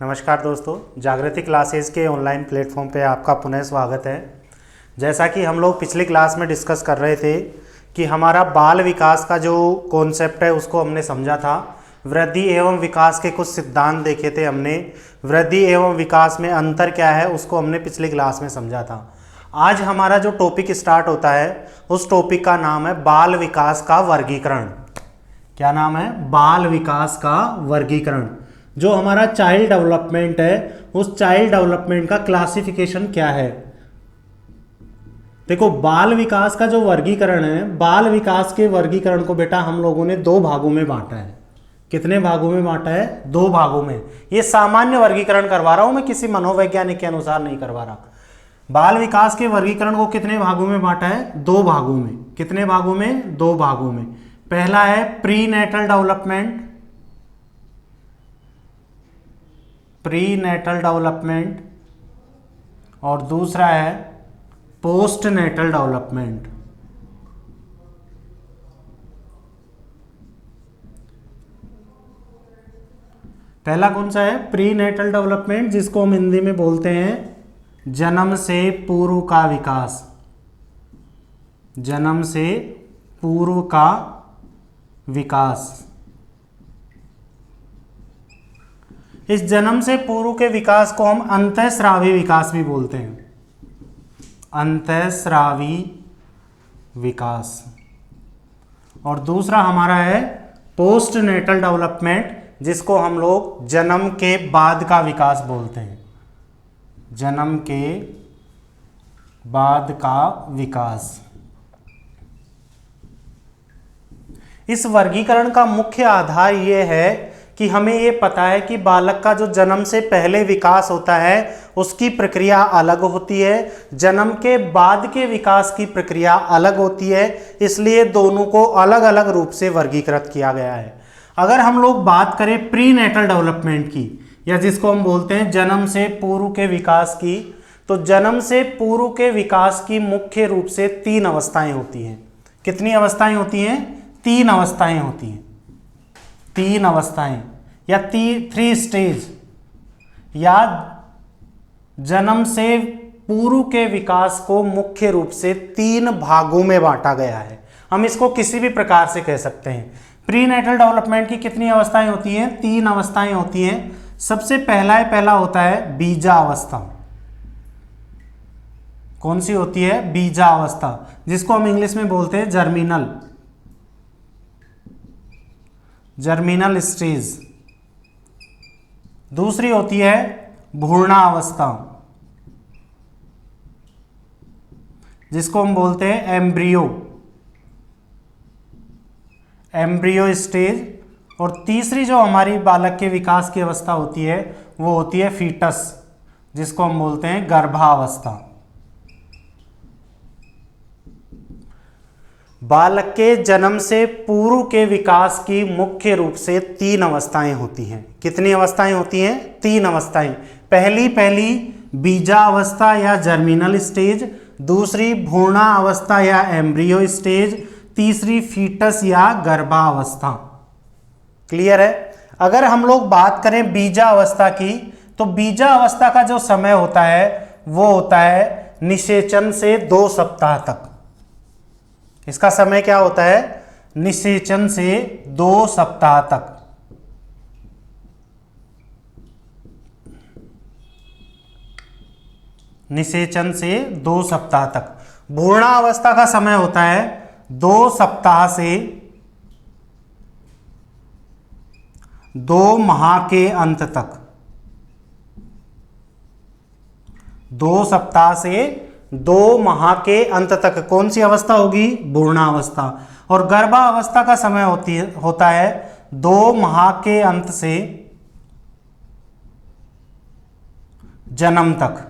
नमस्कार दोस्तों, जागृति क्लासेस के ऑनलाइन प्लेटफॉर्म पे आपका पुनः स्वागत है। जैसा कि हम लोग पिछली क्लास में डिस्कस कर रहे थे कि हमारा बाल विकास का जो कॉन्सेप्ट है उसको हमने समझा था। वृद्धि एवं विकास के कुछ सिद्धांत देखे थे हमने। वृद्धि एवं विकास में अंतर क्या है उसको हमने पिछली क्लास में समझा था। आज हमारा जो टॉपिक स्टार्ट होता है उस टॉपिक का नाम है बाल विकास का वर्गीकरण। क्या नाम है? बाल विकास का वर्गीकरण। जो हमारा चाइल्ड डेवलपमेंट है उस चाइल्ड डेवलपमेंट का क्लासिफिकेशन क्या है। देखो, बाल विकास का जो वर्गीकरण है, बाल विकास के वर्गीकरण को बेटा हम लोगों ने दो भागों में बांटा है। कितने भागों में बांटा है? दो भागों में। ये सामान्य वर्गीकरण करवा रहा हूं मैं, किसी मनोवैज्ञानिक के अनुसार नहीं करवा रहा। बाल विकास के वर्गीकरण को कितने भागों में बांटा है? दो भागों में। कितने भागों में? दो भागों में। पहला है prenatal development, prenatal development, और दूसरा है पोस्ट नेटल डेवलपमेंट। पहला कौन सा है? प्री नेटल डेवलपमेंट, जिसको हम हिंदी में बोलते हैं जन्म से पूर्व का विकास। जन्म से पूर्व का विकास। इस जन्म से पूर्व के विकास को हम अंतःस्रावी विकास भी बोलते हैं। अंतःस्रावी विकास। और दूसरा हमारा है पोस्ट नेटल डेवलपमेंट, जिसको हम लोग जन्म के बाद का विकास बोलते हैं। जन्म के बाद का विकास। इस वर्गीकरण का मुख्य आधार यह है कि हमें ये पता है कि बालक का जो जन्म से पहले विकास होता है उसकी प्रक्रिया अलग होती है, जन्म के बाद के विकास की प्रक्रिया अलग होती है। इसलिए दोनों को अलग अलग रूप से वर्गीकृत किया गया है। अगर हम लोग बात करें प्री नेटल डेवलपमेंट की, या जिसको हम बोलते हैं जन्म से पूर्व के विकास की, तो जन्म से पूर्व के विकास की मुख्य रूप से तीन अवस्थाएं होती हैं। कितनी अवस्थाएं होती हैं? तीन अवस्थाएं होती हैं। तीन अवस्थाएं या थ्री स्टेज, या जन्म से पूर्व के विकास को मुख्य रूप से तीन भागों में बांटा गया है। हम इसको किसी भी प्रकार से कह सकते हैं। प्री नेटल डेवलपमेंट की कितनी अवस्थाएं होती हैं? तीन अवस्थाएं होती हैं। सबसे पहला होता है बीजावस्था। कौन सी होती है? बीजावस्था, जिसको हम इंग्लिश में बोलते हैं जर्मिनल स्टेज। दूसरी होती है भ्रूणावस्था, जिसको हम बोलते हैं एम्ब्रियो स्टेज। और तीसरी जो हमारी बालक के विकास की अवस्था होती है वो होती है फीटस, जिसको हम बोलते हैं गर्भावस्था। बालक के जन्म से पूर्व के विकास की मुख्य रूप से तीन अवस्थाएं होती हैं। कितनी अवस्थाएं होती हैं? तीन अवस्थाएं। पहली बीजावस्था या जर्मिनल स्टेज, दूसरी भ्रूणावस्था या एम्ब्रियो स्टेज, तीसरी फीटस या गर्भावस्था। क्लियर है? अगर हम लोग बात करें बीजावस्था की, तो बीजावस्था का जो समय होता है वो होता है निषेचन से 2 सप्ताह तक। इसका समय क्या होता है? निषेचन से 2 सप्ताह तक। निषेचन से 2 सप्ताह तक। भ्रूणावस्था का समय होता है 2 सप्ताह से 2 माह के अंत तक। 2 सप्ताह से 2 माह के अंत तक कौन सी अवस्था होगी? भ्रूणावस्था। और गर्भावस्था का समय होता है 2 माह के अंत से जन्म तक।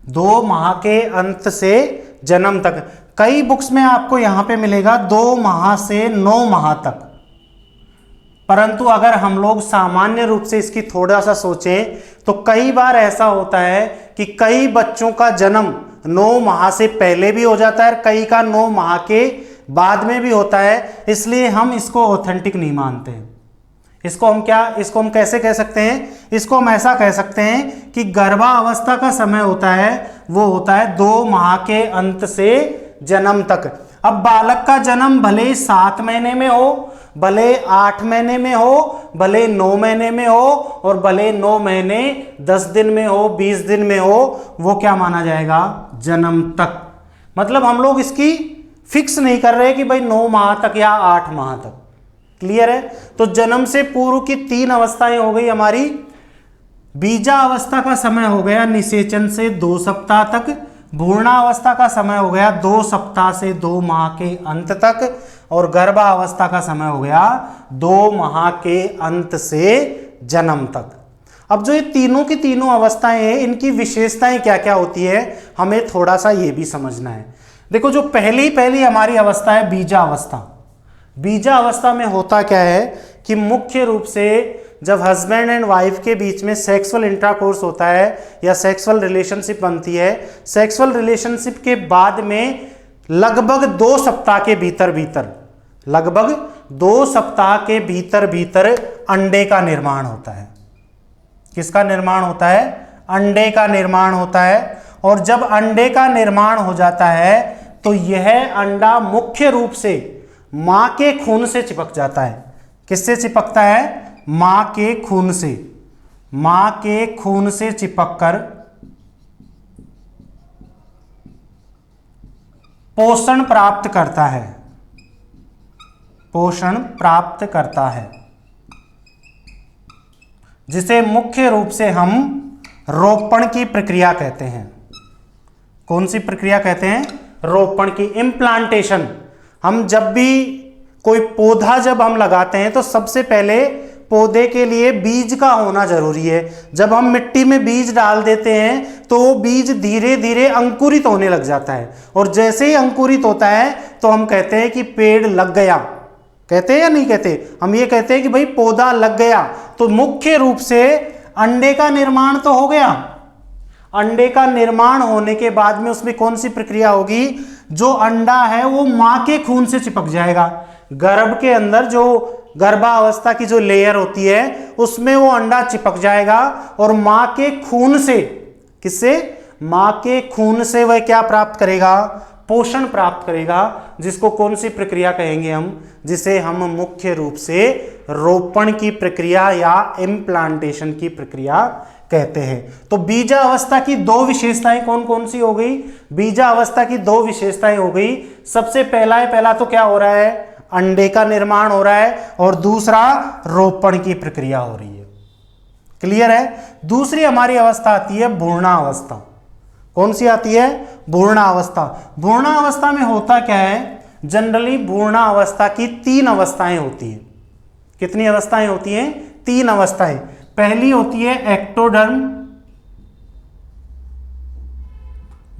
2 माह के अंत से जन्म तक। कई बुक्स में आपको यहां पे मिलेगा 2 माह से 9 माह तक, परंतु अगर हम लोग सामान्य रूप से इसकी थोड़ा सा सोचें तो कई बार ऐसा होता है कि कई बच्चों का जन्म 9 माह से पहले भी हो जाता है, कई का 9 माह के बाद में भी होता है। इसलिए हम इसको ऑथेंटिक नहीं मानते हैं। इसको हम कैसे कह सकते हैं? इसको हम ऐसा कह सकते हैं कि गर्भावस्था का समय होता है वो होता है 2 माह के अंत से जन्म तक। अब बालक का जन्म भले 7 महीने में हो, भले 8 महीने में हो, भले 9 महीने में हो, और भले 9 महीने 10 दिन में हो, 20 दिन में हो, वो क्या माना जाएगा? जन्म तक। मतलब हम लोग इसकी फिक्स नहीं कर रहे कि भाई 9 माह तक या 8 माह तक। क्लियर है? तो जन्म से पूर्व की 3 अवस्थाएं हो गई हमारी। बीजावस्था का समय हो गया निषेचन से 2 सप्ताह तक, भ्रूणावस्था का समय हो गया 2 सप्ताह से 2 माह के अंत तक, और गर्भावस्था का समय हो गया 2 माह के अंत से जन्म तक। अब जो ये तीनों की तीनों अवस्थाएं हैं, इनकी विशेषताएं क्या क्या होती है, हमें थोड़ा सा ये भी समझना है। देखो, जो पहली हमारी अवस्था है बीजावस्था। बीजावस्था में होता क्या है कि मुख्य रूप से जब हस्बैंड एंड वाइफ के बीच में सेक्सुअल इंटरकोर्स होता है या सेक्सुअल रिलेशनशिप बनती है, सेक्सुअल रिलेशनशिप के बाद में लगभग 2 सप्ताह के भीतर अंडे का निर्माण होता है। किसका निर्माण होता है? अंडे का निर्माण होता है। और जब अंडे का निर्माण हो जाता है तो यह अंडा मुख्य रूप से मां के खून से चिपक जाता है। किससे चिपकता है? मां के खून से। मां के खून से चिपककर पोषण प्राप्त करता है। पोषण प्राप्त करता है, जिसे मुख्य रूप से हम रोपण की प्रक्रिया कहते हैं। कौन सी प्रक्रिया कहते हैं? रोपण की, इम्प्लांटेशन। हम जब भी कोई पौधा जब हम लगाते हैं तो सबसे पहले पौधे के लिए बीज का होना जरूरी है। जब हम मिट्टी में बीज डाल देते हैं तो वो बीज धीरे धीरे अंकुरित होने लग जाता है, और जैसे ही अंकुरित होता है तो हम कहते हैं कि पेड़ लग गया। कहते हैं या नहीं कहते? हम ये कहते हैं कि भाई पौधा लग गया। तो मुख्य रूप से अंडे का निर्माण तो हो गया। अंडे का निर्माण होने के बाद में उसमें कौन सी प्रक्रिया होगी? जो अंडा है वो मां के खून से चिपक जाएगा। गर्भ के अंदर जो गर्भावस्था की जो लेयर होती है उसमें वो अंडा चिपक जाएगा, और मां के खून से, किससे? मां के खून से वह क्या प्राप्त करेगा? पोषण प्राप्त करेगा, जिसको कौन सी प्रक्रिया कहेंगे हम? जिसे हम मुख्य रूप से रोपण की प्रक्रिया या इम्प्लांटेशन की प्रक्रिया कहते हैं। तो बीजावस्था की 2 विशेषताएं कौन कौन सी हो गई? बीजावस्था की 2 विशेषताएं हो गई। सबसे पहला तो क्या हो रहा है? अंडे का निर्माण हो रहा है, और दूसरा रोपण की प्रक्रिया हो रही है। क्लियर है? दूसरी हमारी अवस्था आती है भ्रूणावस्था। कौन सी आती है? भ्रूणावस्था। भ्रूणावस्था में होता क्या है? जनरली भ्रूणावस्था की 3 अवस्थाएं होती हैं। कितनी अवस्थाएं होती हैं? 3 अवस्थाएं। पहली होती है एक्टोडर्म,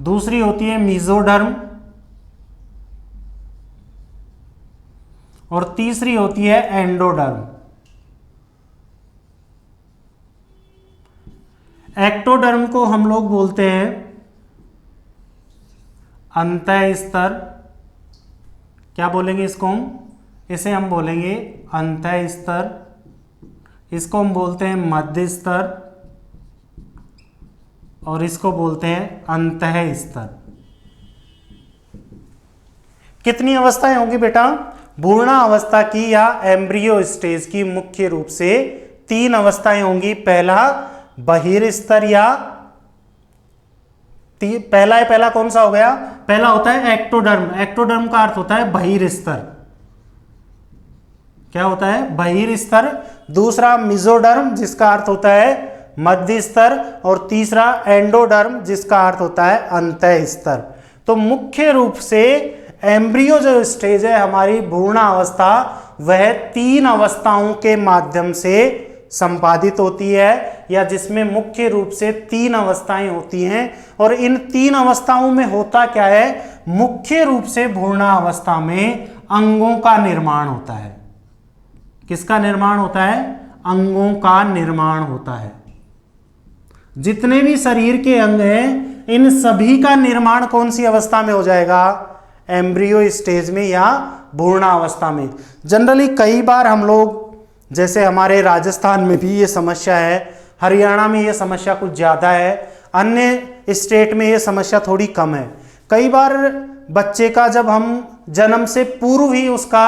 दूसरी होती है मेसोडर्म, और तीसरी होती है एंडोडर्म। एक्टोडर्म को हम लोग बोलते हैं अंतः स्तर। क्या बोलेंगे इसको हम? इसे हम बोलेंगे अंतः स्तर। इसको हम बोलते हैं मध्य स्तर, और इसको बोलते हैं अंतः स्तर। कितनी अवस्थाएं होंगी बेटा? भ्रूणावस्था की या एम्ब्रियो स्टेज की मुख्य रूप से 3 अवस्थाएं होंगी। पहला बहिर्स्तर या पहला कौन सा हो गया? पहला होता है एक्टोडर्म। एक्टोडर्म का अर्थ होता है बहिर्स्तर। क्या होता है? बहिर्स्तर। दूसरा मेसोडर्म, जिसका अर्थ होता है मध्य स्तर, और तीसरा एंडोडर्म, जिसका अर्थ होता है अंतः स्तर। तो मुख्य रूप से एम्ब्रियो जो स्टेज है हमारी भ्रूणावस्था, वह 3 अवस्थाओं के माध्यम से संपादित होती है, या जिसमें मुख्य रूप से 3 अवस्थाएं होती हैं। और इन 3 अवस्थाओं में होता क्या है? मुख्य रूप से भ्रूणावस्था में अंगों का निर्माण होता है। किसका निर्माण होता है? अंगों का निर्माण होता है। जितने भी शरीर के अंग हैं, इन सभी का निर्माण कौन सी अवस्था में हो जाएगा? एम्ब्रियो स्टेज में या भ्रूणावस्था में। जनरली कई बार हम लोग जैसे हमारे राजस्थान में भी ये समस्या है, हरियाणा में ये समस्या कुछ ज़्यादा है, अन्य स्टेट में ये समस्या थोड़ी कम है। कई बार बच्चे का जब हम जन्म से पूर्व ही उसका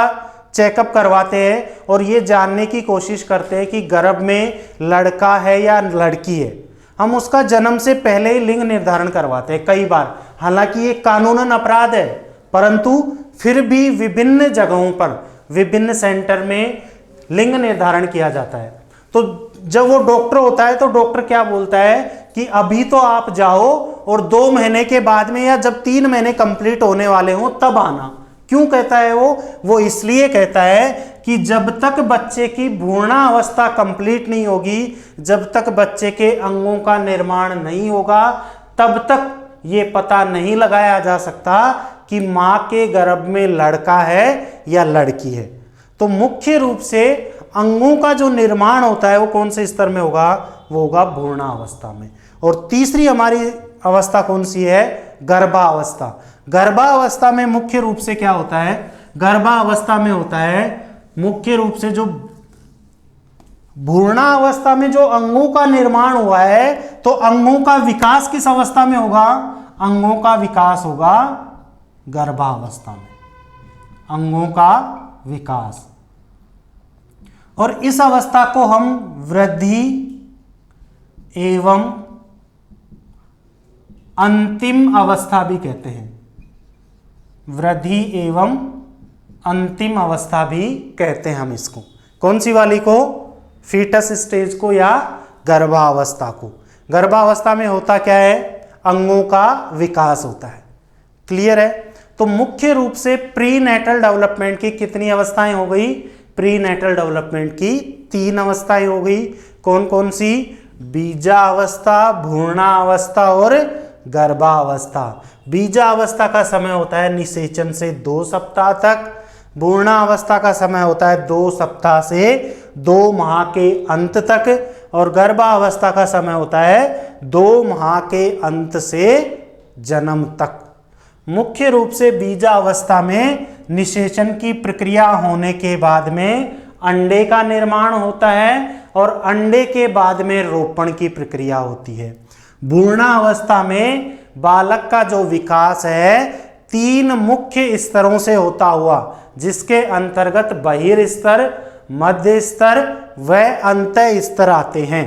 चेकअप करवाते हैं और ये जानने की कोशिश करते हैं कि गर्भ में लड़का है या लड़की है, हम उसका जन्म से पहले ही लिंग निर्धारण करवाते हैं कई बार। हालांकि ये कानूनन अपराध है, परंतु फिर भी विभिन्न जगहों पर, विभिन्न सेंटर में लिंग निर्धारण किया जाता है। तो जब वो डॉक्टर होता है तो डॉक्टर क्या बोलता है कि अभी तो आप जाओ और 2 महीने के बाद में या जब 3 महीने कंप्लीट होने वाले हों तब आना। क्यों कहता है वो इसलिए कहता है कि जब तक बच्चे की भ्रूणावस्था कंप्लीट नहीं होगी, जब तक बच्चे के अंगों का निर्माण नहीं होगा, तब तक ये पता नहीं लगाया जा सकता कि मां के गर्भ में लड़का है या लड़की है। तो मुख्य रूप से अंगों का जो निर्माण होता है वो कौन से स्तर में होगा? वो होगा भ्रूणावस्था में। और तीसरी हमारी अवस्था कौन सी है? गर्भावस्था। गर्भावस्था में मुख्य रूप से क्या होता है? गर्भावस्था में होता है मुख्य रूप से जो भ्रूणावस्था में जो अंगों का निर्माण हुआ है, तो अंगों का विकास किस अवस्था में होगा? अंगों का विकास होगा गर्भावस्था में, अंगों का विकास। और इस अवस्था को हम वृद्धि एवं अंतिम अवस्था भी कहते हैं। वृद्धि एवं अंतिम अवस्था भी कहते हैं हम इसको। कौन सी वाली को? फीटस स्टेज को या गर्भावस्था को। गर्भावस्था में होता क्या है? अंगों का विकास होता है। क्लियर है? तो मुख्य रूप से प्री नेटल डेवलपमेंट की कितनी अवस्थाएं हो गई? प्री नेटल डेवलपमेंट की 3 अवस्थाएं हो गई। कौन कौन सी? बीजावस्था, भ्रूणावस्था और गर्भावस्था। बीजावस्था का समय होता है निषेचन से 2 सप्ताह तक, भ्रूणावस्था का समय होता है 2 सप्ताह से 2 माह के अंत तक, और गर्भावस्था का समय होता है 2 माह के अंत से जन्म तक। मुख्य रूप से बीजावस्था में निषेचन की प्रक्रिया होने के बाद में अंडे का निर्माण होता है और अंडे के बाद में रोपण की प्रक्रिया होती है। भ्रूणावस्था में बालक का जो विकास है 3 मुख्य स्तरों से होता हुआ, जिसके अंतर्गत बहिर्स्तर, मध्य स्तर व अंतः स्तर आते हैं।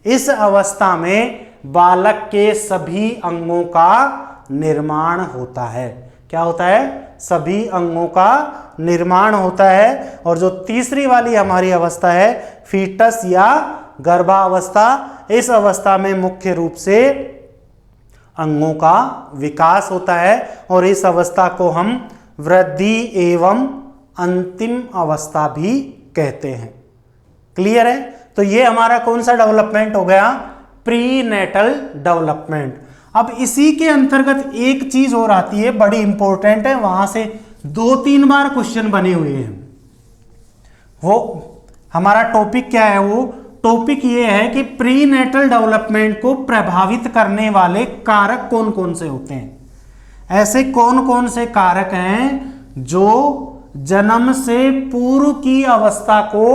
इस अवस्था में बालक के सभी अंगों का निर्माण होता है। क्या होता है? सभी अंगों का निर्माण होता है। और जो तीसरी वाली हमारी अवस्था है फीटस या गर्भावस्था, इस अवस्था में मुख्य रूप से अंगों का विकास होता है और इस अवस्था को हम वृद्धि एवं अंतिम अवस्था भी कहते हैं। क्लियर है? तो ये हमारा कौन सा डेवलपमेंट हो गया? Prenatal development. अब इसी के अंतर्गत एक चीज और आती है, बड़ी इंपॉर्टेंट है, वहां से 2-3 बार क्वेश्चन बने हुए हैं। वो हमारा टॉपिक क्या है? वो टॉपिक ये है कि प्री नेटल डेवलपमेंट को प्रभावित करने वाले कारक कौन कौन से होते हैं। ऐसे कौन कौन से कारक हैं जो जन्म से पूर्व की अवस्था को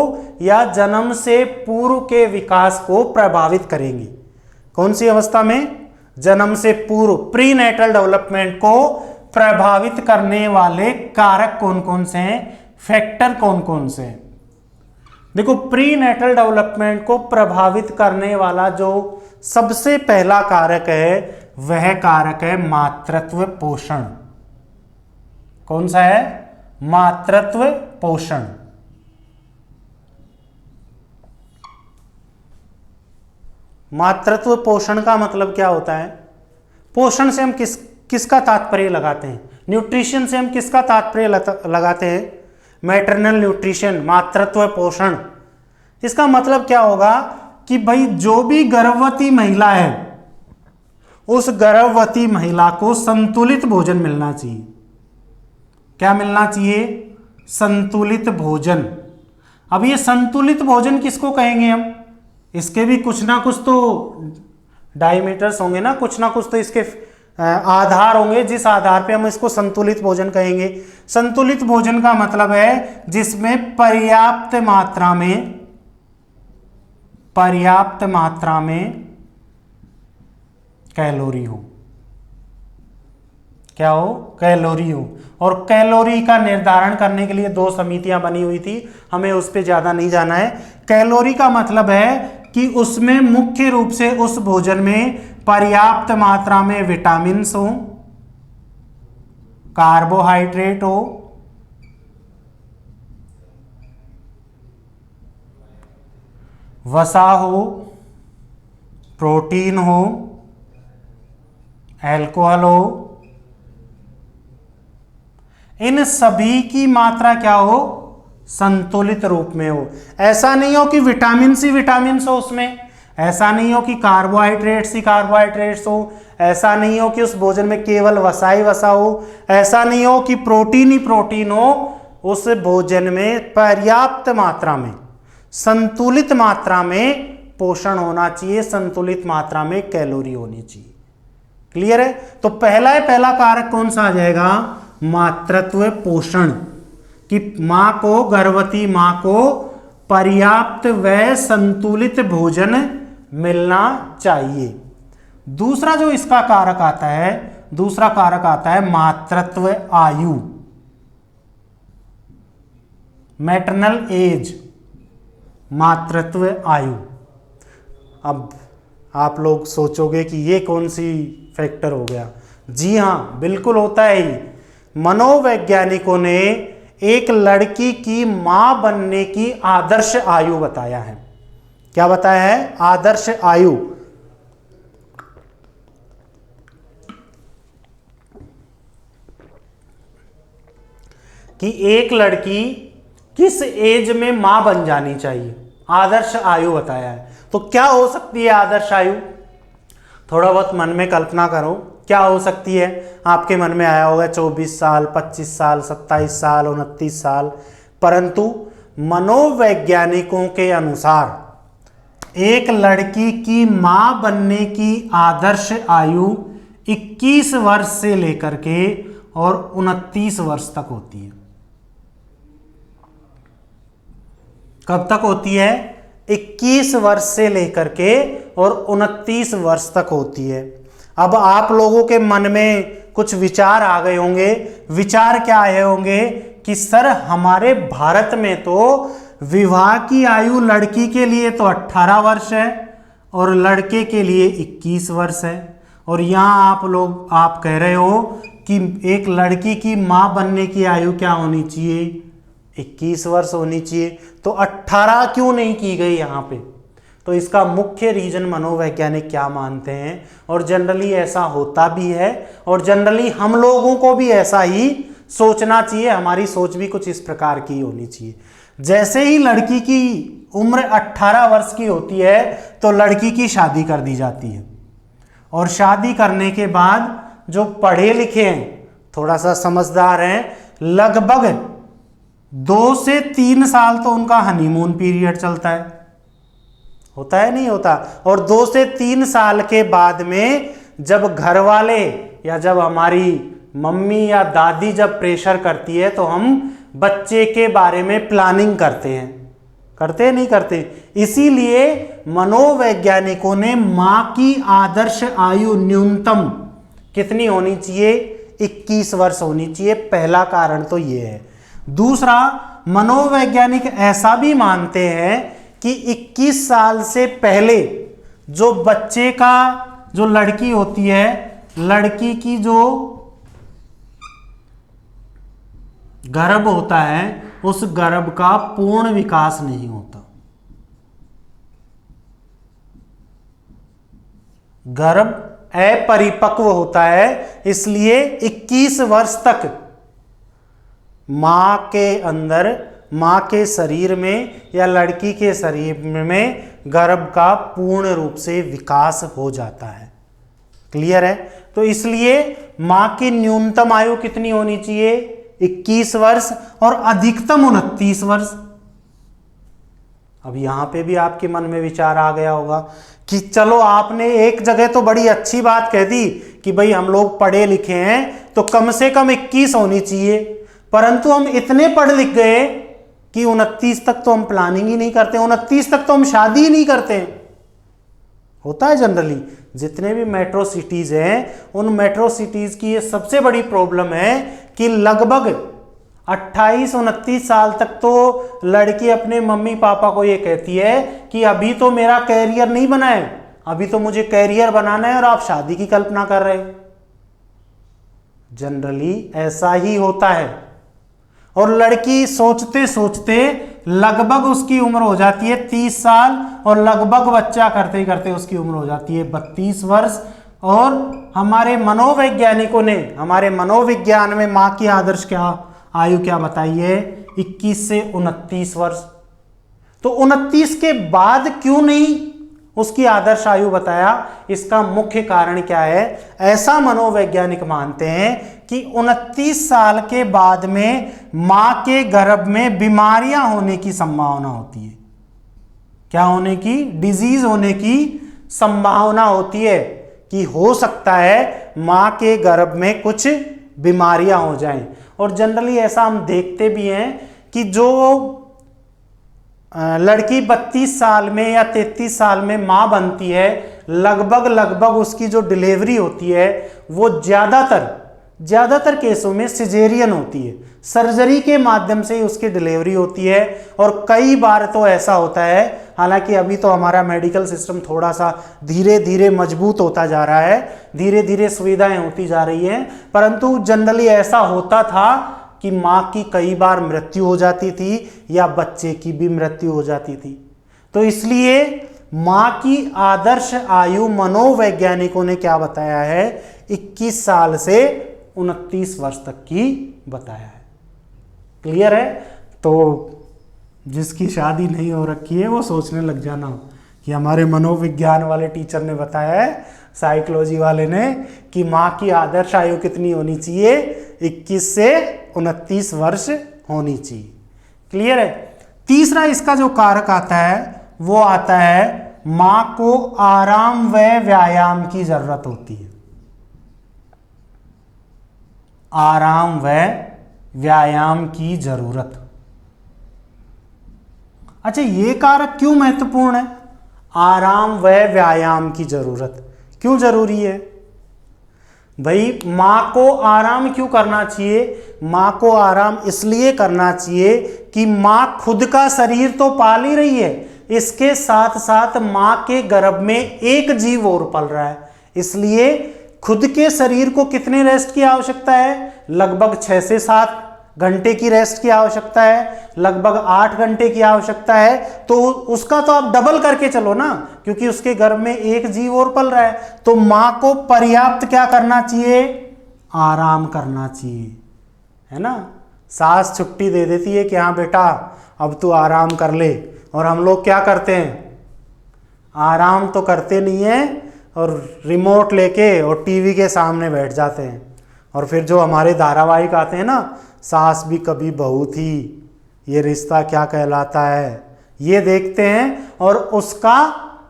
या जन्म से पूर्व के विकास को प्रभावित करेंगी। कौन सी अवस्था में? जन्म से पूर्व प्री नेटल डेवलपमेंट को प्रभावित करने वाले कारक कौन कौन से हैं, फैक्टर कौन कौन से हैं। देखो, प्री नेटल डेवलपमेंट को प्रभावित करने वाला जो सबसे पहला कारक है वह कारक है मातृत्व पोषण। कौन सा है? मातृत्व पोषण। मातृत्व पोषण का मतलब क्या होता है? पोषण से हम किसका तात्पर्य लगाते हैं? न्यूट्रिशन से हम किसका तात्पर्य लगाते हैं? मैटरनल न्यूट्रिशन, मातृत्व पोषण। इसका मतलब क्या होगा कि भाई जो भी गर्भवती महिला है उस गर्भवती महिला को संतुलित भोजन मिलना चाहिए। क्या मिलना चाहिए? संतुलित भोजन। अब ये संतुलित भोजन किसको कहेंगे हम? इसके भी कुछ ना कुछ तो डायमीटर्स होंगे ना, कुछ ना कुछ तो इसके आधार होंगे जिस आधार पे हम इसको संतुलित भोजन कहेंगे। संतुलित भोजन का मतलब है जिसमें पर्याप्त मात्रा में पर्याप्त मात्रा में कैलोरी हो। क्या हो? कैलोरी हो। और कैलोरी का निर्धारण करने के लिए दो समितियां बनी हुई थी, हमें उस पर ज्यादा नहीं जाना है। कैलोरी का मतलब है कि उसमें मुख्य रूप से उस भोजन में पर्याप्त मात्रा में विटामिन हो, कार्बोहाइड्रेट हो, वसा हो, प्रोटीन हो, अल्कोहल हो, इन सभी की मात्रा क्या हो? संतुलित रूप में हो। ऐसा नहीं हो कि विटामिन सी विटामिन हो उसमें, ऐसा नहीं हो कि कार्बोहाइड्रेट्स ही कार्बोहाइड्रेट्स हो, ऐसा नहीं हो कि उस भोजन में केवल वसा ही वसा हो, ऐसा नहीं हो कि प्रोटीन ही प्रोटीन हो। उस भोजन में पर्याप्त मात्रा में, संतुलित मात्रा में पोषण होना चाहिए, संतुलित मात्रा में कैलोरी होनी चाहिए। क्लियर है? तो पहला कारक कौन सा आ जाएगा? मातृत्व पोषण, कि मां को, गर्भवती मां को पर्याप्त व संतुलित भोजन मिलना चाहिए। दूसरा जो इसका कारक आता है, दूसरा कारक आता है मातृत्व आयु, मैटरनल एज, मातृत्व आयु। अब आप लोग सोचोगे कि ये कौन सी फैक्टर हो गया? जी हाँ, बिल्कुल होता है ही। मनोवैज्ञानिकों ने एक लड़की की मां बनने की आदर्श आयु बताया है। क्या बताया है? आदर्श आयु। कि एक लड़की किस एज में मां बन जानी चाहिए, आदर्श आयु बताया है। तो क्या हो सकती है आदर्श आयु? थोड़ा बहुत मन में कल्पना करो, क्या हो सकती है? आपके मन में आया होगा 24 साल, 25 साल, 27 साल, 29 साल। परंतु मनोवैज्ञानिकों के अनुसार एक लड़की की मां बनने की आदर्श आयु 21 वर्ष से लेकर के और 29 वर्ष तक होती है। कब तक होती है? 21 वर्ष से लेकर के और 29 वर्ष तक होती है। अब आप लोगों के मन में कुछ विचार आ गए होंगे। विचार क्या आए होंगे कि सर हमारे भारत में तो विवाह की आयु लड़की के लिए तो 18 वर्ष है और लड़के के लिए 21 वर्ष है, और यहाँ आप कह रहे हो कि एक लड़की की मां बनने की आयु क्या होनी चाहिए? 21 वर्ष होनी चाहिए। तो 18 क्यों नहीं की गई यहाँ पे? तो इसका मुख्य रीजन मनोवैज्ञानिक क्या मानते हैं, और जनरली ऐसा होता भी है, और जनरली हम लोगों को भी ऐसा ही सोचना चाहिए। हमारी सोच भी कुछ इस प्रकार की होनी चाहिए। जैसे ही लड़की की उम्र 18 वर्ष की होती है तो लड़की की शादी कर दी जाती है, और शादी करने के बाद जो पढ़े लिखे हैं, थोड़ा सा समझदार हैं, लगभग 2 से 3 साल तो उनका हनीमून पीरियड चलता है, होता है नहीं होता? और 2 से 3 साल के बाद में जब घर वाले या जब हमारी मम्मी या दादी जब प्रेशर करती है तो हम बच्चे के बारे में प्लानिंग करते हैं। करते नहीं करते? इसीलिए मनोवैज्ञानिकों ने मां की आदर्श आयु न्यूनतम कितनी होनी चाहिए? 21 वर्ष होनी चाहिए। पहला कारण तो ये है। दूसरा, मनोवैज्ञानिक ऐसा भी मानते हैं कि 21 साल से पहले जो बच्चे का, जो लड़की होती है, लड़की की जो गर्भ होता है, उस गर्भ का पूर्ण विकास नहीं होता। गर्भ अपरिपक्व होता है, इसलिए 21 वर्ष तक मां के अंदर, मां के शरीर में या लड़की के शरीर में गर्भ का पूर्ण रूप से विकास हो जाता है। क्लियर है? तो इसलिए मां की न्यूनतम आयु कितनी होनी चाहिए? 21 वर्ष, और अधिकतम 29 वर्ष। अब यहां पे भी आपके मन में विचार आ गया होगा कि चलो आपने एक जगह तो बड़ी अच्छी बात कह दी कि भाई हम लोग पढ़े लिखे हैं तो कम से कम 21 होनी चाहिए, परंतु हम इतने पढ़ लिख गए कि 29 तक तो हम प्लानिंग ही नहीं करते, 29 तक तो हम शादी ही नहीं करते। होता है जनरली, जितने भी मेट्रो सिटीज हैं उन मेट्रो सिटीज की ये सबसे बड़ी प्रॉब्लम है कि लगभग 28-29 साल तक तो लड़की अपने मम्मी पापा को ये कहती है कि अभी तो मेरा कैरियर नहीं बना है, अभी तो मुझे कैरियर बनाना है, और आप शादी की कल्पना कर रहे हो। जनरली ऐसा ही होता है। और लड़की सोचते सोचते लगभग उसकी उम्र हो जाती है 30 साल, और लगभग बच्चा करते ही करते उसकी उम्र हो जाती है 32 वर्ष। और हमारे मनोवैज्ञानिकों ने हमारे मनोविज्ञान में माँ की आदर्श आयु क्या बताई है? 21 से 29 वर्ष। तो 29 के बाद क्यों नहीं उसकी आदर्श आयु बताया? इसका मुख्य कारण क्या है? ऐसा मनोवैज्ञानिक मानते हैं कि 29 साल के बाद में मां के गर्भ में बीमारियां होने की संभावना होती है। क्या होने की? डिजीज होने की संभावना होती है, कि हो सकता है मां के गर्भ में कुछ बीमारियां हो जाएं। और जनरली ऐसा हम देखते भी हैं कि जो लड़की 32 साल में या 33 साल में मां बनती है, लगभग उसकी जो डिलीवरी होती है वो ज़्यादातर केसों में सिजेरियन होती है, सर्जरी के माध्यम से ही उसकी डिलीवरी होती है। और कई बार तो ऐसा होता है, हालांकि अभी तो हमारा मेडिकल सिस्टम थोड़ा सा धीरे धीरे मजबूत होता जा रहा है, धीरे धीरे सुविधाएं होती जा रही हैं, परंतु जनरली ऐसा होता था कि माँ की कई बार मृत्यु हो जाती थी या बच्चे की भी मृत्यु हो जाती थी। तो इसलिए माँ की आदर्श आयु मनोवैज्ञानिकों ने क्या बताया है? 21 साल से 29 वर्ष तक की बताया है। क्लियर है? तो जिसकी शादी नहीं हो रखी है वो सोचने लग जाना कि हमारे मनोविज्ञान वाले टीचर ने बताया है, साइकोलॉजी वाले ने, कि माँ की आदर्श आयु कितनी होनी चाहिए? 21 से 29 वर्ष होनी चाहिए। क्लियर है? तीसरा इसका जो कारक आता है वो आता है माँ को आराम व व्यायाम की जरूरत होती है। आराम व व्यायाम की जरूरत। अच्छा, ये कारक क्यों महत्वपूर्ण है? आराम व व्यायाम की जरूरत क्यों जरूरी है? भाई, माँ को आराम क्यों करना चाहिए? माँ को आराम इसलिए करना चाहिए कि माँ खुद का शरीर तो पाल ही रही है, इसके साथ साथ माँ के गर्भ में एक जीव और पल रहा है, इसलिए खुद के शरीर को कितने रेस्ट की आवश्यकता है? लगभग 6 से 7 घंटे की रेस्ट की आवश्यकता है, लगभग 8 घंटे की आवश्यकता है। तो उसका तो आप डबल करके चलो ना, क्योंकि उसके गर्भ में एक जीव और पल रहा है। तो माँ को पर्याप्त क्या करना चाहिए? आराम करना चाहिए, है ना। सास छुट्टी दे देती है कि हाँ बेटा अब तू आराम कर ले, और हम लोग क्या करते हैं? आराम तो करते नहीं है और रिमोट लेके और टीवी के सामने बैठ जाते हैं। और फिर जो हमारे धारावाहिक आते हैं ना, सास भी कभी बहू थी, ये रिश्ता क्या कहलाता है, ये देखते हैं, और उसका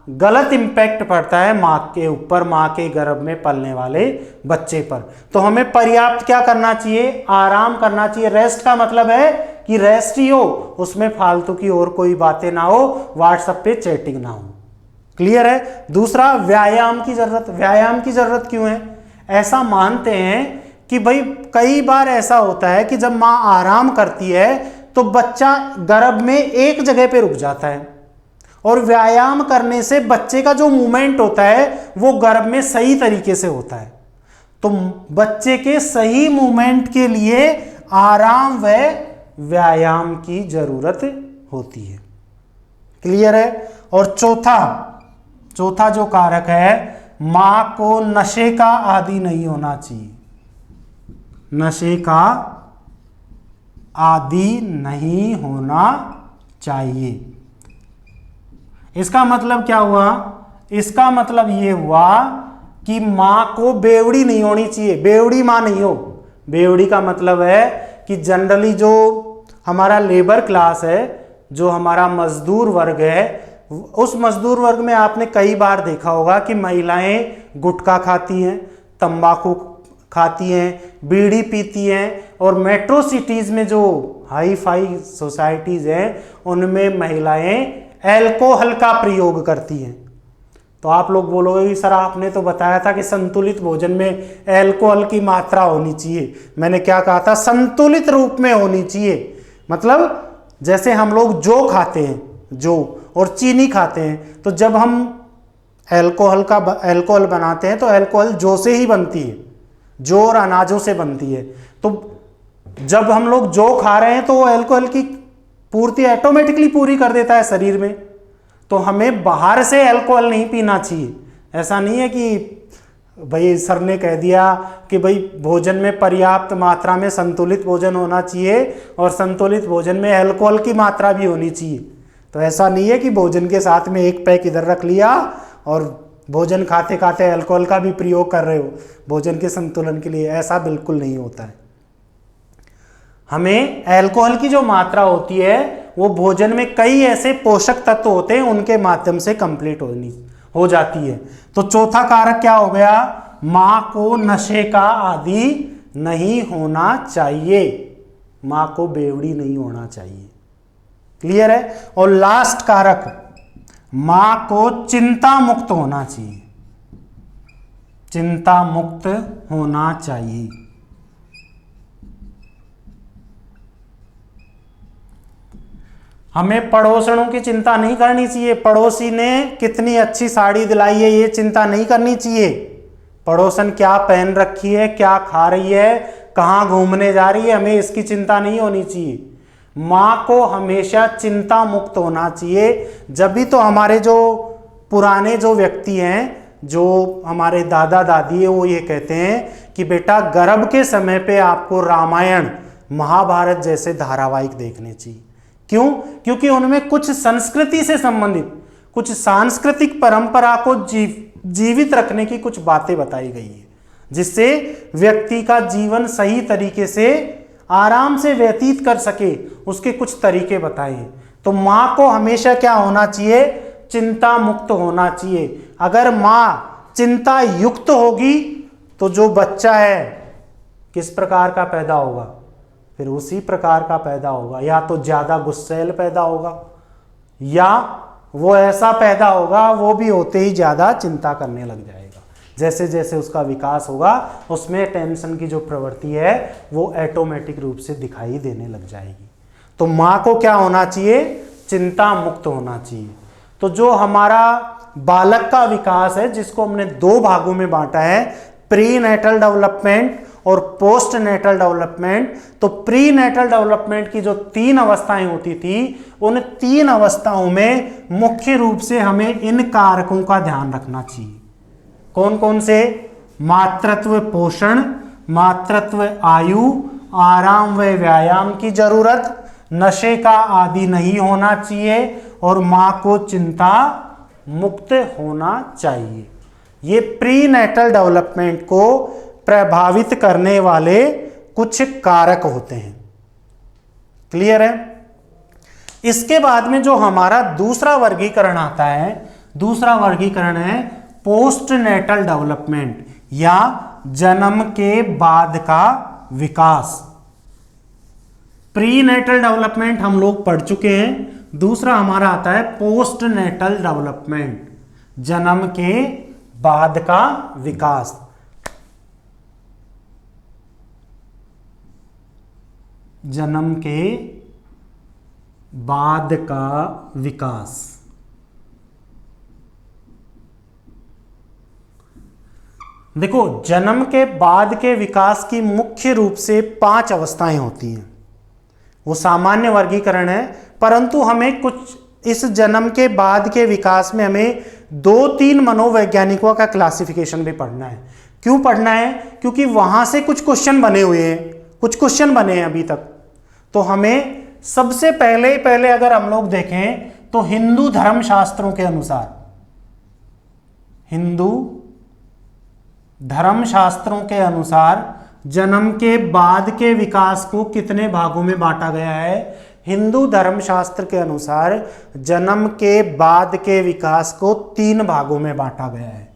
गलत इम्पैक्ट पड़ता है माँ के ऊपर, माँ के गर्भ में पलने वाले बच्चे पर। तो हमें पर्याप्त क्या करना चाहिए? आराम करना चाहिए। रेस्ट का मतलब है कि रेस्ट ही हो, उसमें फालतू की और कोई बातें ना हो, व्हाट्सएप पे चैटिंग ना हो। क्लियर है? दूसरा, व्यायाम की जरूरत। व्यायाम की जरूरत क्यों है? ऐसा मानते हैं कि भाई कई बार ऐसा होता है कि जब माँ आराम करती है तो बच्चा गर्भ में एक जगह पे रुक जाता है, और व्यायाम करने से बच्चे का जो मूवमेंट होता है वो गर्भ में सही तरीके से होता है। तो बच्चे के सही मूवमेंट के लिए आराम व व्यायाम की जरूरत होती है। क्लियर है? और चौथा जो कारक है, मां को नशे का आदी नहीं होना चाहिए। नशे का आदी नहीं होना चाहिए। इसका मतलब क्या हुआ? इसका मतलब ये हुआ कि मां को बेवड़ी नहीं होनी चाहिए, बेवड़ी मां नहीं हो। बेवड़ी का मतलब है कि जनरली जो हमारा लेबर क्लास है, जो हमारा मजदूर वर्ग है, उस मजदूर वर्ग में आपने कई बार देखा होगा कि महिलाएं गुटखा खाती हैं, तंबाकू खाती हैं, बीड़ी पीती हैं, और मेट्रो सिटीज़ में जो हाई फाई सोसाइटीज़ हैं उनमें महिलाएं अल्कोहल का प्रयोग करती हैं। तो आप लोग बोलोगे कि सर आपने तो बताया था कि संतुलित भोजन में अल्कोहल की मात्रा होनी चाहिए। मैंने क्या कहा था? संतुलित रूप में होनी चाहिए। मतलब जैसे हम लोग जौ खाते हैं, जौ और चीनी खाते हैं, तो जब हम अल्कोहल बनाते हैं तो अल्कोहल जौ से ही बनती है, जौ और अनाजों से बनती है। तो जब हम लोग जौ खा रहे हैं तो वो अल्कोहल की पूर्ति ऑटोमेटिकली पूरी कर देता है शरीर में। तो हमें बाहर से अल्कोहल नहीं पीना चाहिए। ऐसा नहीं है कि भाई सर ने कह दिया कि भाई भोजन में पर्याप्त मात्रा में संतुलित भोजन होना चाहिए और संतुलित भोजन में अल्कोहल की मात्रा भी होनी चाहिए। तो ऐसा नहीं है कि भोजन के साथ में एक पैक इधर रख लिया और भोजन खाते खाते अल्कोहल का भी प्रयोग कर रहे हो भोजन के संतुलन के लिए। ऐसा बिल्कुल नहीं होता है। हमें अल्कोहल की जो मात्रा होती है वो भोजन में कई ऐसे पोषक तत्व होते हैं उनके माध्यम से कंप्लीट हो जाती है। तो चौथा कारक क्या हो गया? मां को नशे का आदी नहीं होना चाहिए, मां को बेवड़ी नहीं होना चाहिए। क्लियर है? और लास्ट कारक, मां को चिंता मुक्त होना चाहिए, चिंता मुक्त होना चाहिए। हमें पड़ोसनों की चिंता नहीं करनी चाहिए, पड़ोसी ने कितनी अच्छी साड़ी दिलाई है ये चिंता नहीं करनी चाहिए। पड़ोसन क्या पहन रखी है, क्या खा रही है, कहाँ घूमने जा रही है, हमें इसकी चिंता नहीं होनी चाहिए। माँ को हमेशा चिंता मुक्त होना चाहिए। जब भी तो हमारे जो पुराने जो व्यक्ति हैं, जो हमारे दादा दादी है, वो ये कहते हैं कि बेटा गर्भ के समय पे आपको रामायण महाभारत जैसे धारावाहिक देखने चाहिए। क्यों? क्योंकि उनमें कुछ संस्कृति से संबंधित, कुछ सांस्कृतिक परंपरा को जीवित रखने की कुछ बातें बताई गई है, जिससे व्यक्ति का जीवन सही तरीके से आराम से व्यतीत कर सके, उसके कुछ तरीके बताए हैं। तो माँ को हमेशा क्या होना चाहिए? चिंता मुक्त होना चाहिए। अगर माँ चिंता युक्त होगी तो जो बच्चा है किस प्रकार का पैदा होगा? फिर उसी प्रकार का पैदा होगा। या तो ज्यादा गुस्सैल पैदा होगा या वो ऐसा पैदा होगा वो भी होते ही ज्यादा चिंता करने लग जाएगा। जैसे जैसे उसका विकास होगा उसमें टेंशन की जो प्रवृत्ति है वो ऑटोमेटिक रूप से दिखाई देने लग जाएगी। तो माँ को क्या होना चाहिए? चिंता मुक्त होना चाहिए। तो जो हमारा बालक का विकास है, जिसको हमने दो भागों में बांटा है, प्री नेटल डेवलपमेंट और पोस्ट नेटल डेवलपमेंट। तो प्री नेटल डेवलपमेंट की जो 3 अवस्थाएं होती थी, उन 3 अवस्थाओं में मुख्य रूप से हमें इन कारकों का ध्यान रखना चाहिए। कौन कौन से? मातृत्व पोषण, मातृत्व आयु, आराम व व्यायाम की जरूरत, नशे का आदी नहीं होना चाहिए और मां को चिंता मुक्त होना चाहिए। ये प्री नेटल डेवलपमेंट को प्रभावित करने वाले कुछ कारक होते हैं। क्लियर है? इसके बाद में जो हमारा दूसरा वर्गीकरण आता है, दूसरा वर्गीकरण है पोस्ट नेटल डेवलपमेंट या जन्म के बाद का विकास। प्री नेटल डेवलपमेंट हम लोग पढ़ चुके हैं। दूसरा हमारा आता है पोस्ट नेटल डेवलपमेंट, जन्म के बाद का विकास। जन्म के बाद का विकास। देखो, जन्म के बाद के विकास की मुख्य रूप से 5 अवस्थाएं होती हैं। वो सामान्य वर्गीकरण है, परंतु हमें कुछ इस जन्म के बाद के विकास में हमें 2-3 मनोवैज्ञानिकों का क्लासिफिकेशन भी पढ़ना है। क्यों पढ़ना है? क्योंकि वहां से कुछ क्वेश्चन बने हुए हैं, कुछ क्वेश्चन बने हैं अभी तक। तो हमें सबसे पहले अगर हम लोग देखें तो हिंदू धर्मशास्त्रों के अनुसार, हिंदू धर्मशास्त्रों के अनुसार जन्म के बाद के विकास को कितने भागों में बांटा गया है? हिंदू धर्मशास्त्र के अनुसार जन्म के बाद के विकास को 3 भागों में बांटा गया है।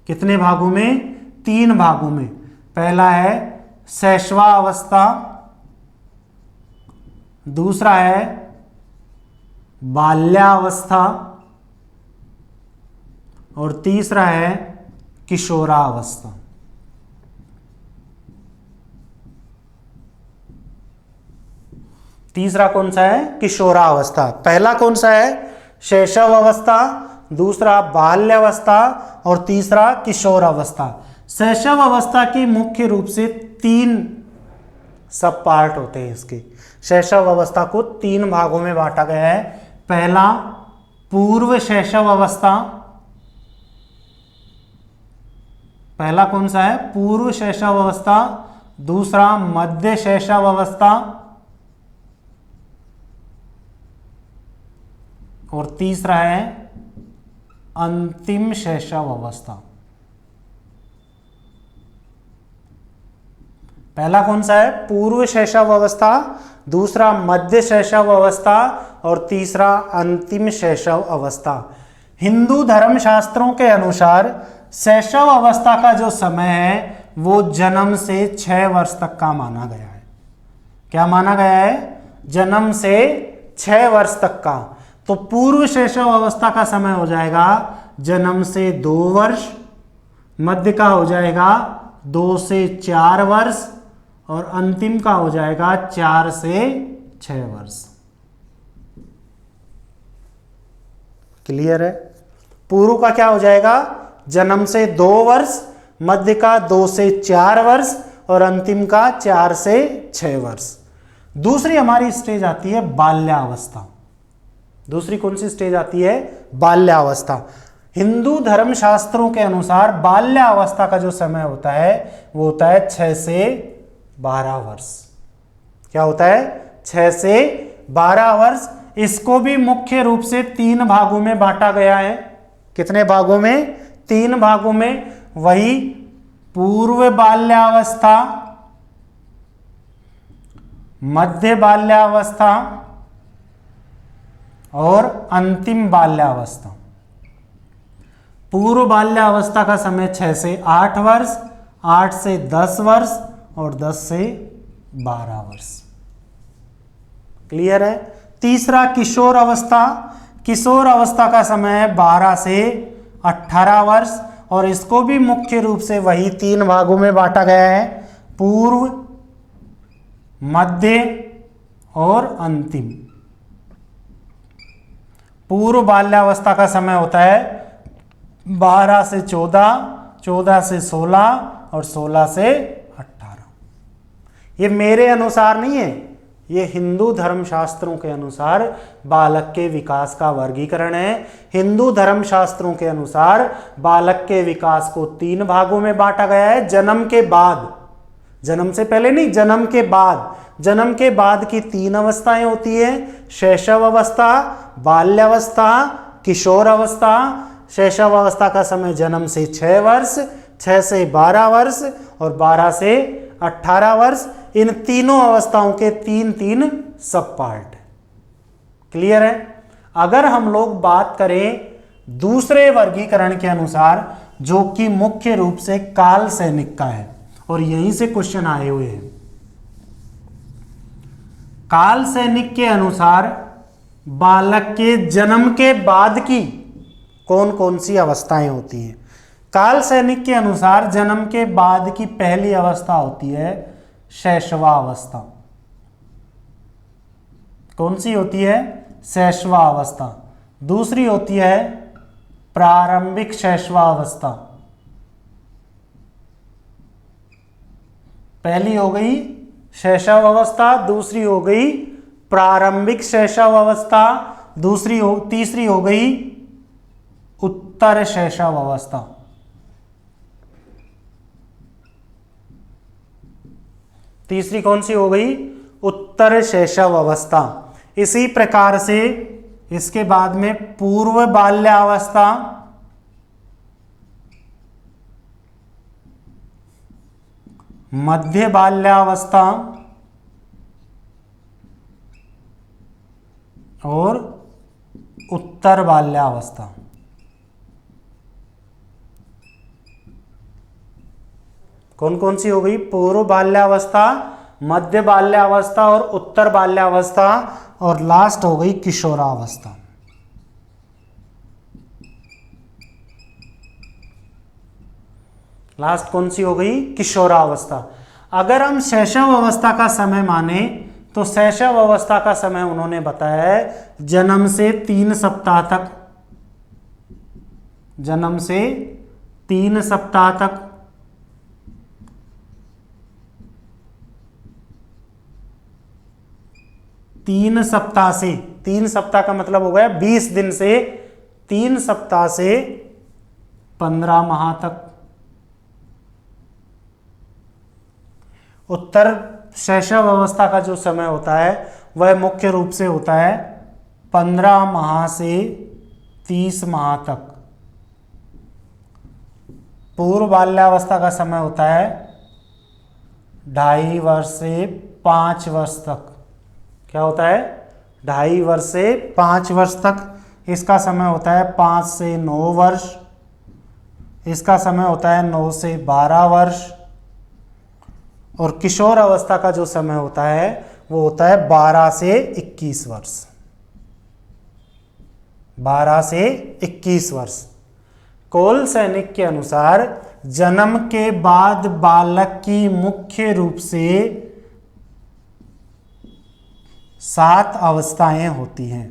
कितने भागों में? 3 भागों में। पहला है शैशवावस्था, दूसरा है बाल्यावस्था और तीसरा है किशोरावस्था। तीसरा कौन सा है? किशोरावस्था। पहला कौन सा है? शैशव अवस्था, दूसरा बाल्यावस्था और तीसरा किशोरावस्था। शैशव अवस्था की मुख्य रूप से 3 सब पार्ट होते हैं इसके। शैशव अवस्था को 3 भागों में बांटा गया है। पहला पूर्व शैशव अवस्था, पहला कौन सा है? पूर्व शैशव अवस्था, दूसरा मध्य शैशव अवस्था और तीसरा है अंतिम शैशव अवस्था। पहला कौन सा है? पूर्व शैशव अवस्था, दूसरा मध्य शैशव अवस्था और तीसरा अंतिम शैशव अवस्था। हिंदू धर्मशास्त्रों के अनुसार शैशव अवस्था का जो समय है वो जन्म से 6 वर्ष तक का माना गया है। क्या माना गया है? जन्म से 6 वर्ष तक का। तो पूर्व शैशव अवस्था का समय हो जाएगा जन्म से 2 वर्ष, मध्य का हो जाएगा 2 से 4 वर्ष और अंतिम का हो जाएगा 4 से 6 वर्ष। क्लियर है? पूर्व का क्या हो जाएगा? जन्म से 2 वर्ष, मध्य का 2 से 4 वर्ष और अंतिम का 4 से 6 वर्ष। दूसरी हमारी स्टेज आती है बाल्यावस्था। दूसरी कौन सी स्टेज आती है? बाल्यावस्था। हिंदू धर्मशास्त्रों के अनुसार बाल्यावस्था का जो समय होता है वो होता है 6 से 12 वर्ष। क्या होता है? 6 से 12 वर्ष। इसको भी मुख्य रूप से 3 भागों में बांटा गया है। कितने भागों में? 3 भागों में। वही पूर्व बाल्यावस्था, मध्य बाल्यावस्था और अंतिम बाल्यावस्था। पूर्व बाल्यावस्था का समय 6 से 8 वर्ष, 8 से 10 वर्ष और 10 से 12 वर्ष। क्लियर है? तीसरा किशोर अवस्था। किशोर अवस्था का समय है 12 से 18 वर्ष और इसको भी मुख्य रूप से वही 3 भागों में बांटा गया है। पूर्व, मध्य और अंतिम। पूर्व बाल्यावस्था का समय होता है 12 से 14, 14 से 16 और 16 से 18। ये मेरे अनुसार नहीं है, ये हिंदू धर्मशास्त्रों के अनुसार बालक के विकास का वर्गीकरण है। हिंदू धर्मशास्त्रों के अनुसार बालक के विकास को 3 भागों में बांटा गया है। जन्म के बाद, जन्म से पहले नहीं, जन्म के बाद। जन्म के बाद की 3 अवस्थाएं होती है: शैशव अवस्था, बाल्यावस्था, किशोर अवस्था। शैशव अवस्था का समय जन्म से 6 वर्ष, 6 से 12 वर्ष और 12 से 18 वर्ष। इन तीनों अवस्थाओं के 3 सब पार्ट। क्लियर है? अगर हम लोग बात करें दूसरे वर्गीकरण के अनुसार, जो कि मुख्य रूप से काल सैनिक का है और यहीं से क्वेश्चन आए हुए हैं। काल सैनिक के अनुसार बालक के जन्म के बाद की कौन कौन सी अवस्थाएं होती हैं? काल सैनिक के अनुसार जन्म के बाद की पहली अवस्था होती है शैशवावस्था। कौन सी होती है? शैशवावस्था। दूसरी होती है प्रारंभिक शैशवावस्था। पहली हो गई शैशव अवस्था, दूसरी हो गई प्रारंभिक शैशव अवस्था, तीसरी हो गई उत्तर शैशव अवस्था। तीसरी कौन सी हो गई? उत्तर शैशव अवस्था। इसी प्रकार से इसके बाद में पूर्व बाल्यावस्था, मध्य बाल्यावस्था और उत्तर बाल्यावस्था। कौन कौन सी हो गई? पूर्व बाल्यावस्था, मध्य बाल्यावस्था और उत्तर बाल्यावस्था, और लास्ट हो गई किशोरावस्था। लास्ट कौन सी हो गई? किशोरावस्था। अगर हम शैशव अवस्था का समय माने तो शैशव अवस्था का समय उन्होंने बताया है जन्म से 3 सप्ताह तक, जन्म से 3 सप्ताह तक, तीन सप्ताह से, 3 सप्ताह का मतलब हो गया 20 दिन से, 3 सप्ताह से 15 माह तक। उत्तर शैशव अवस्था का जो समय होता है वह मुख्य रूप से होता है 15 माह से 30 माह तक। पूर्व बाल्यावस्था का समय होता है 2.5 वर्ष से 5 वर्ष तक। क्या होता है? 2.5 वर्ष से 5 वर्ष तक। इसका समय होता है 5 से 9 वर्ष। इसका समय होता है 9 से 12 वर्ष। और किशोर अवस्था का जो समय होता है वो होता है 12 से 21 वर्ष। 12 से 21 वर्ष। कोल सैनिक के अनुसार जन्म के बाद बालक की मुख्य रूप से 7 अवस्थाएं होती हैं।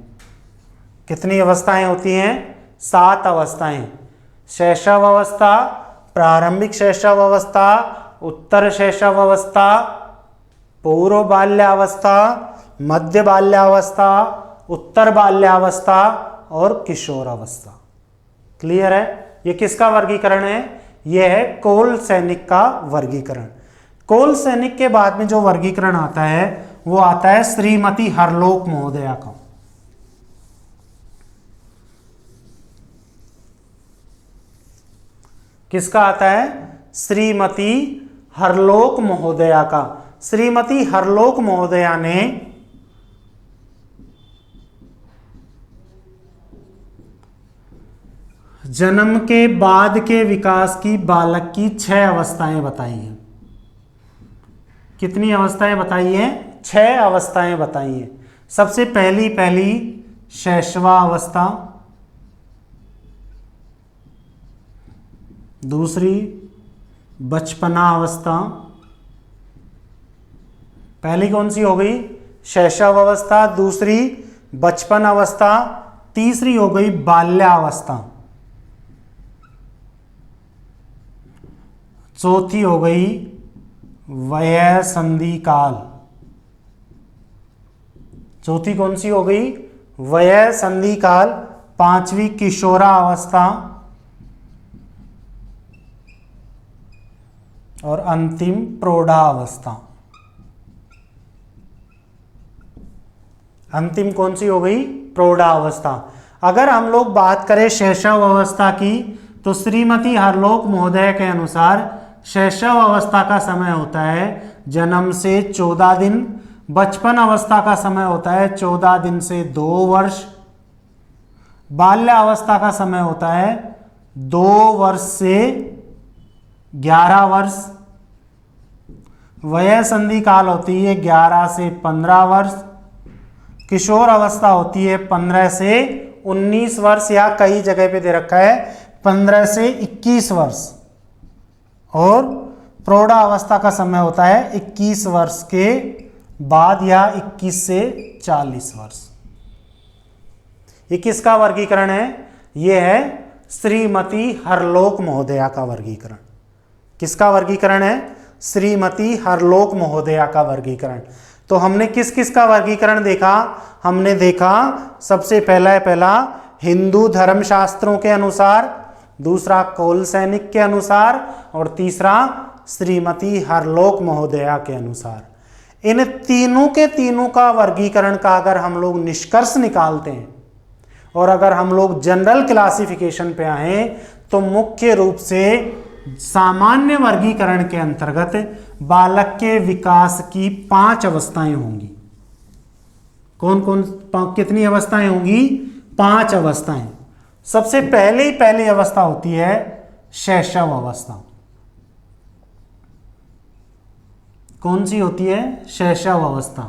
कितनी अवस्थाएं होती हैं? 7 अवस्थाएं। शैशव अवस्था, प्रारंभिक शैशव अवस्था, उत्तर शैशव अवस्था, पूर्व बाल्यावस्था, मध्य बाल्यावस्था, उत्तर बाल्यावस्था और किशोर अवस्था। क्लियर है? ये किसका वर्गीकरण है? यह है कोल सैनिक का वर्गीकरण। कोल सैनिक के बाद में जो वर्गीकरण आता है वो आता है श्रीमती हरलोक महोदया का। किसका आता है? श्रीमती हरलोक महोदया का। श्रीमती हरलोक महोदया ने जन्म के बाद के विकास की बालक की 6 अवस्थाएं बताई हैं। कितनी अवस्थाएं बताई हैं? 6 अवस्थाएं बताई हैं। सबसे पहली शैशवावस्था, दूसरी बचपना अवस्था। पहली कौन सी हो गई? शैशव अवस्था। दूसरी बचपन अवस्था। तीसरी हो गई बाल्यावस्था। चौथी हो गई वयसंधि काल। चौथी कौन सी हो गई? वयसंधि काल। पांचवी किशोरावस्था और अंतिम प्रौढ़ावस्था। अंतिम कौन सी हो गई? प्रौढ़ावस्था। अगर हम लोग बात करें शैशव अवस्था की तो श्रीमती हरलोक महोदय के अनुसार शैशव अवस्था का समय होता है जन्म से 14 दिन। बचपन अवस्था का समय होता है 14 दिन से 2 वर्ष। बाल्यावस्था का समय होता है 2 वर्ष से 11 वर्ष। वयसंधि काल होती है 11 से 15 वर्ष। किशोर अवस्था होती है 15 से 19 वर्ष, या कई जगह पे दे रखा है 15 से 21 वर्ष। और प्रौढ़ावस्था का समय होता है 21 वर्ष के बाद या 21 से 40 वर्ष। ये किसका वर्गीकरण है? ये है श्रीमती हरलोक महोदया का वर्गीकरण। किसका वर्गीकरण है? श्रीमती हरलोक महोदया का वर्गीकरण। तो हमने किस किस का वर्गीकरण देखा? हमने देखा सबसे पहला हिंदू धर्मशास्त्रों के अनुसार, दूसरा कोल सैनिक के अनुसार और तीसरा श्रीमती हरलोक महोदया के अनुसार। इन तीनों के तीनों का वर्गीकरण का अगर हम लोग निष्कर्ष निकालते हैं और अगर हम लोग जनरल क्लासिफिकेशन पे आए तो मुख्य रूप से सामान्य वर्गीकरण के अंतर्गत बालक के विकास की 5 अवस्थाएं होंगी। कौन कौन कितनी अवस्थाएं होंगी? 5 अवस्थाएं। सबसे पहली अवस्था होती है शैशव अवस्था। कौन सी होती है? शैशव अवस्था।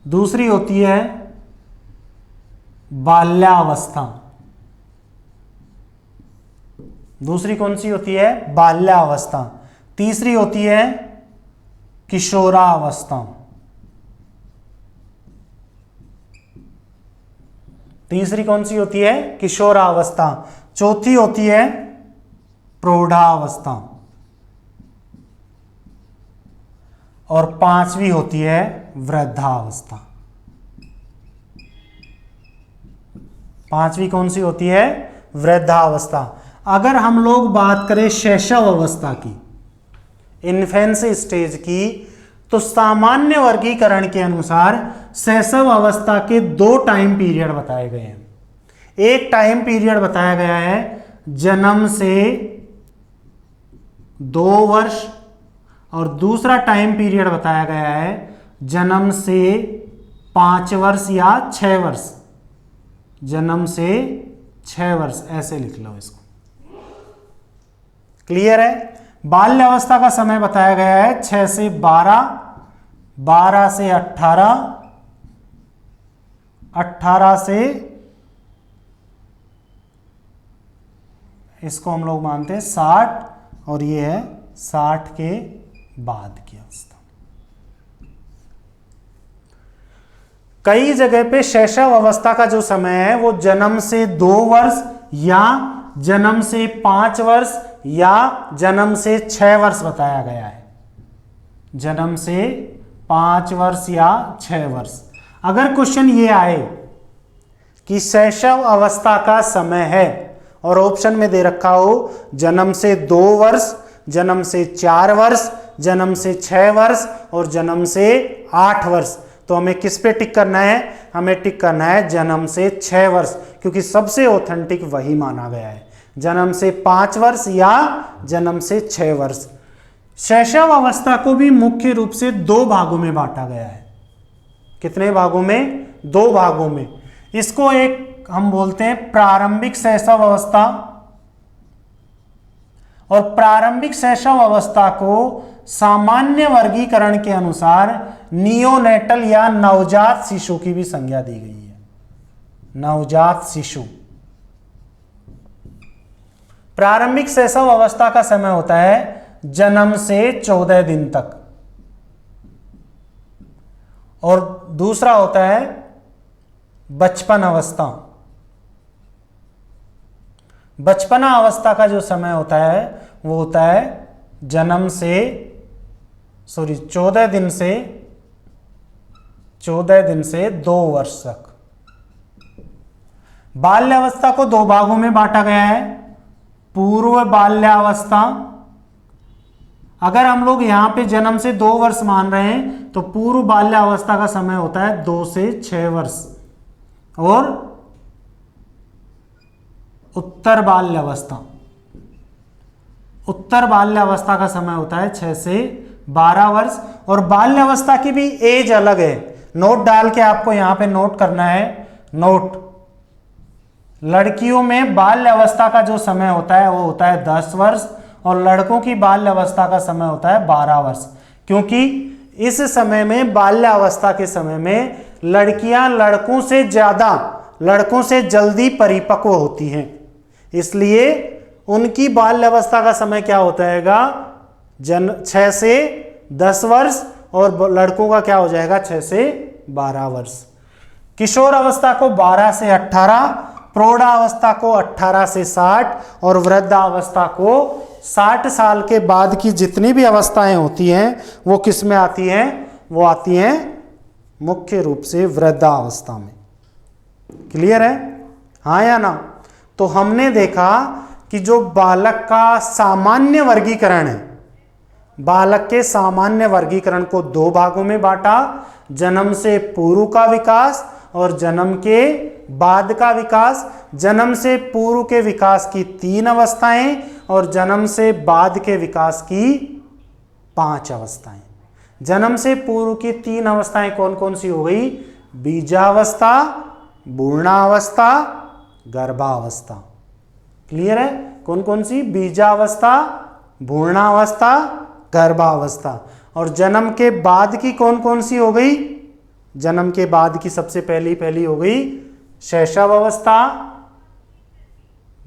दूसरी होती है बाल्यावस्था। दूसरी कौन सी होती है? बाल्यावस्था। तीसरी होती है किशोरावस्था। तीसरी कौन सी होती है? किशोरावस्था। चौथी होती है प्रौढ़ावस्था और पांचवी होती है वृद्धावस्था। पांचवी कौन सी होती है? वृद्धावस्था। अगर हम लोग बात करें शैशव अवस्था की, इन्फेंसी स्टेज की, तो सामान्य वर्गीकरण के अनुसार शैशव अवस्था के 2 टाइम पीरियड बताए गए हैं। एक टाइम पीरियड बताया गया है जन्म से 2 वर्ष और दूसरा टाइम पीरियड बताया गया है जन्म से 5 वर्ष या 6 वर्ष। जन्म से 6 वर्ष, ऐसे लिख लो इसको। क्लियर है? बाल्यावस्था का समय बताया गया है 6 से 12, 12 से 18, 18 से, इसको हम लोग मानते हैं 60, और ये है 60 के बाद की अवस्था। कई जगह पे शैशव अवस्था का जो समय है वो जन्म से 2 वर्ष या जन्म से 5 वर्ष या जन्म से 6 वर्ष बताया गया है। जन्म से 5 वर्ष या 6 वर्ष। अगर क्वेश्चन ये आए कि शैशव अवस्था का समय है और ऑप्शन में दे रखा हो जन्म से 2 वर्ष, जन्म से 4 वर्ष, जन्म से 6 वर्ष और जन्म से 8 वर्ष, तो हमें किस पे टिक करना है? हमें टिक करना है जन्म से 6 वर्ष, क्योंकि सबसे ऑथेंटिक वही माना गया है। जन्म से 5 वर्ष या जन्म से 6 वर्ष। शैशव अवस्था को भी मुख्य रूप से 2 भागों में बांटा गया है। कितने भागों में? 2 भागों में। इसको एक हम बोलते हैं प्रारंभिक शैशव अवस्था, और प्रारंभिक शैशव अवस्था को सामान्य वर्गीकरण के अनुसार नियोनेटल या नवजात शिशु की भी संज्ञा दी गई है। नवजात शिशु। प्रारंभिक शैशव अवस्था का समय होता है जन्म से 14 दिन तक, और दूसरा होता है बचपन अवस्था। बचपना अवस्था का जो समय होता है वो होता है जन्म से 14 दिन से 2 वर्ष तक। बाल्यावस्था को 2 भागों में बांटा गया है। पूर्व बाल्यावस्था, अगर हम लोग यहां पे जन्म से 2 वर्ष मान रहे हैं तो पूर्व बाल्यावस्था का समय होता है 2 से 6 वर्ष, और उत्तर बाल्यावस्था, उत्तर बाल्यावस्था का समय होता है 6 से 12 वर्ष। और बाल्यावस्था की भी एज अलग है। नोट डाल के आपको यहां पे नोट करना है। नोट, लड़कियों में बाल्यावस्था का जो समय होता है वो होता है 10 वर्ष, और लड़कों की बाल्यावस्था का समय होता है 12 वर्ष, क्योंकि इस समय में, बाल्यावस्था के समय में, लड़कियां लड़कों से जल्दी परिपक्व होती हैं, इसलिए उनकी बाल्यावस्था का समय क्या होता है? 6 से 10 वर्ष, और लड़कों का क्या हो जाएगा? 6 से 12 वर्ष। किशोर अवस्था को 12 से 18, प्रौढ़ावस्था को 18 से 60, और वृद्धावस्था को 60 साल के बाद की जितनी भी अवस्थाएं होती हैं वो किस में आती हैं? वो आती हैं मुख्य रूप से वृद्धावस्था में। क्लियर है? हाँ या ना? तो हमने देखा कि जो बालक का सामान्य वर्गीकरण है, बालक के सामान्य वर्गीकरण को 2 भागों में बांटा। जन्म से पूर्व का विकास और जन्म के बाद का विकास। जन्म से पूर्व के विकास की 3 अवस्थाएं और जन्म से बाद के विकास की 5 अवस्थाएं। जन्म से पूर्व की 3 अवस्थाएं कौन कौन सी हो गई? बीजावस्था, भ्रूणावस्था, गर्भावस्था। क्लियर है? कौन कौन सी? बीजावस्था, भ्रूणावस्था, गर्भावस्था। और जन्म के बाद की कौन कौन सी हो गई? जन्म के बाद की सबसे पहली हो गई शैशवावस्था,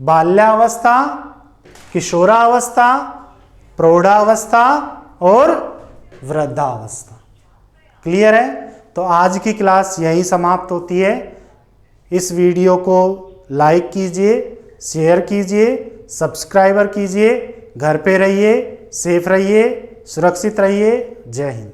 बाल्यावस्था, किशोरावस्था, प्रौढ़ावस्था और वृद्धावस्था। क्लियर है? तो आज की क्लास यहीं समाप्त होती है। इस वीडियो को लाइक कीजिए, शेयर कीजिए, सब्सक्राइबर कीजिए। घर पे रहिए, सेफ रहिए, सुरक्षित रहिए। जय हिंद।